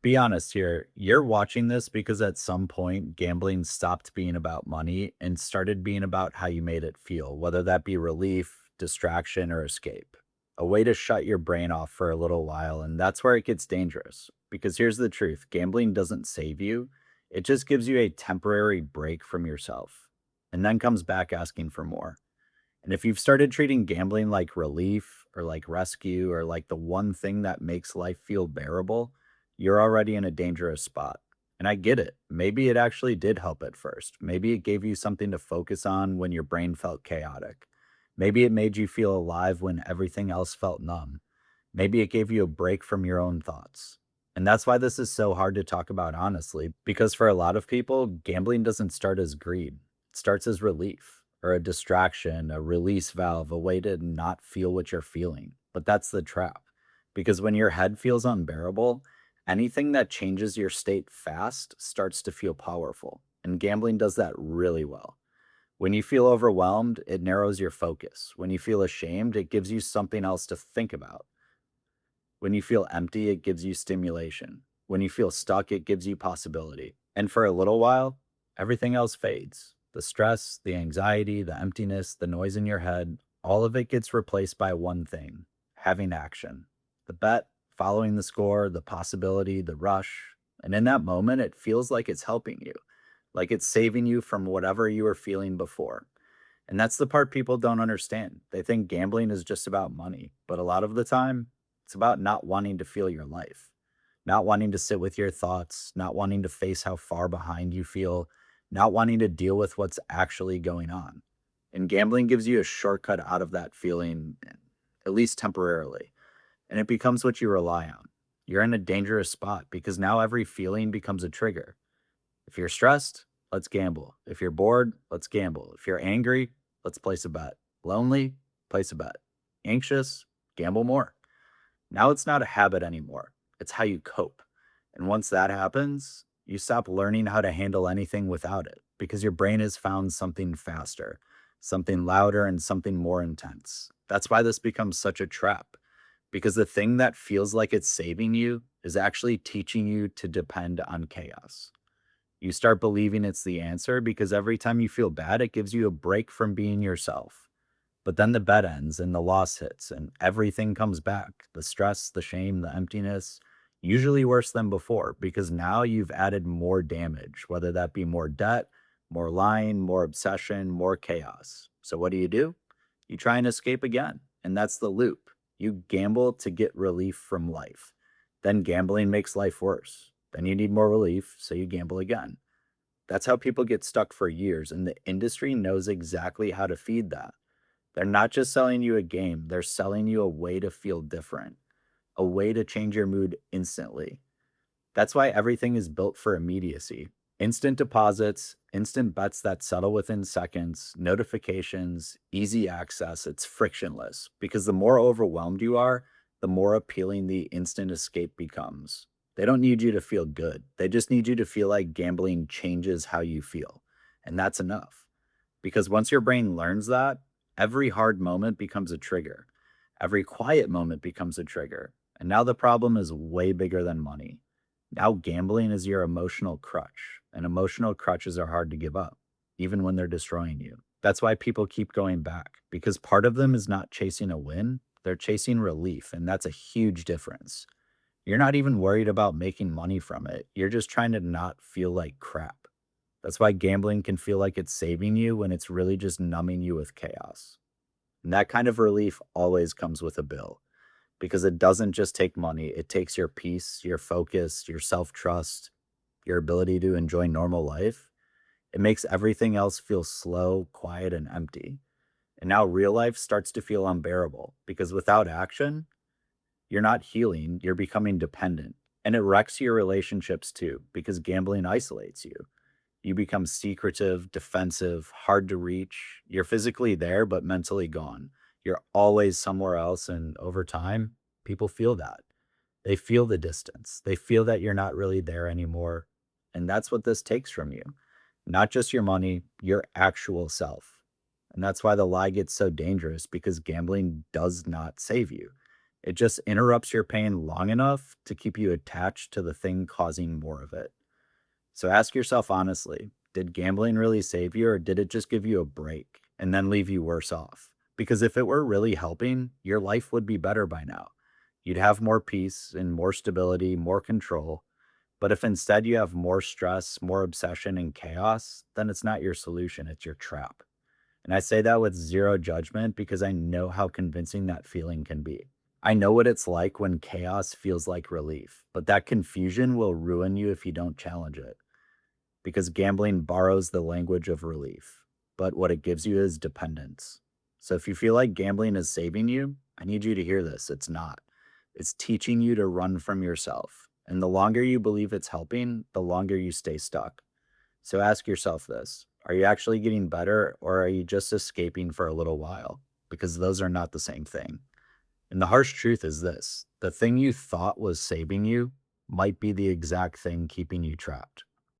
Be honest here. You're watching this because at some point, gambling stopped being about money and started being about how you made it feel, whether that be relief, distraction, or escape. A way to shut your brain off for a little while. And that's where it gets dangerous. Because here's the truth: gambling doesn't save you, it just gives you a temporary break from yourself and then comes back asking for more. And if you've started treating gambling like relief or like rescue or like the one thing that makes life feel bearable, you're already in a dangerous spot. And I get it. Maybe it actually did help at first. Maybe it gave you something to focus on when your brain felt chaotic. Maybe it made you feel alive when everything else felt numb. Maybe it gave you a break from your own thoughts. And that's why this is so hard to talk about honestly, because for a lot of people, gambling doesn't start as greed, it starts as relief or a distraction, a release valve, a way to not feel what you're feeling. But that's the trap. Because when your head feels unbearable, anything that changes your state fast starts to feel powerful. And gambling does that really well. When you feel overwhelmed, it narrows your focus. When you feel ashamed, it gives you something else to think about. When you feel empty, it gives you stimulation. When you feel stuck, it gives you possibility. And for a little while, everything else fades. The stress, the anxiety, the emptiness, the noise in your head, all of it gets replaced by one thing: having action. The bet, following the score, the possibility, the rush. And in that moment, it feels like it's helping you, like it's saving you from whatever you were feeling before. And that's the part people don't understand. They think gambling is just about money, but a lot of the time, it's about not wanting to feel your life, not wanting to sit with your thoughts, not wanting to face how far behind you feel, not wanting to deal with what's actually going on. And gambling gives you a shortcut out of that feeling, at least temporarily, and it becomes what you rely on. You're in a dangerous spot because now every feeling becomes a trigger. If you're stressed, let's gamble. If you're bored, let's gamble. If you're angry, let's place a bet. Lonely, place a bet. Anxious, gamble more. Now it's not a habit anymore. It's how you cope. And once that happens, you stop learning how to handle anything without it because your brain has found something faster, something louder, and something more intense. That's why this becomes such a trap, because the thing that feels like it's saving you is actually teaching you to depend on chaos. You start believing it's the answer because every time you feel bad, it gives you a break from being yourself. But then the bet ends and the loss hits and everything comes back: the stress, the shame, the emptiness, usually worse than before because now you've added more damage, whether that be more debt, more lying, more obsession, more chaos. So what do? You try and escape again. And that's the loop. You gamble to get relief from life. Then gambling makes life worse. Then you need more relief, so you gamble again. That's how people get stuck for years, and the industry knows exactly how to feed that. They're not just selling you a game, they're selling you a way to feel different, a way to change your mood instantly. That's why everything is built for immediacy: instant deposits, instant bets that settle within seconds, notifications, easy access. It's frictionless because the more overwhelmed you are, the more appealing the instant escape becomes. They don't need you to feel good. They just need you to feel like gambling changes how you feel. And that's enough. Because once your brain learns that, every hard moment becomes a trigger. Every quiet moment becomes a trigger. And now the problem is way bigger than money. Now gambling is your emotional crutch, and emotional crutches are hard to give up, even when they're destroying you. That's why people keep going back, because part of them is not chasing a win, they're chasing relief, and that's a huge difference. You're not even worried about making money from it. You're just trying to not feel like crap. That's why gambling can feel like it's saving you when it's really just numbing you with chaos. And that kind of relief always comes with a bill because it doesn't just take money, it takes your peace, your focus, your self trust, your ability to enjoy normal life. It makes everything else feel slow, quiet, and empty. And now real life starts to feel unbearable because without action, you're not healing, you're becoming dependent. And it wrecks your relationships too because gambling isolates you. You become secretive, defensive, hard to reach. You're physically there, but mentally gone. You're always somewhere else. And over time, people feel that. They feel the distance. They feel that you're not really there anymore. And that's what this takes from you: not just your money, your actual self. And that's why the lie gets so dangerous, because gambling does not save you. It just interrupts your pain long enough to keep you attached to the thing causing more of it. So ask yourself honestly, did gambling really save you or did it just give you a break and then leave you worse off? Because if it were really helping, your life would be better by now. You'd have more peace and more stability, more control. But if instead you have more stress, more obsession, and chaos, then it's not your solution, it's your trap. And I say that with zero judgment because I know how convincing that feeling can be. I know what it's like when chaos feels like relief, but that confusion will ruin you if you don't challenge it because gambling borrows the language of relief, but what it gives you is dependence. So if you feel like gambling is saving you, I need you to hear this. It's not. It's teaching you to run from yourself. And the longer you believe it's helping, the longer you stay stuck. So ask yourself this: are you actually getting better or are you just escaping for a little while? Because those are not the same thing. And the harsh truth is this: the thing you thought was saving you might be the exact thing keeping you trapped.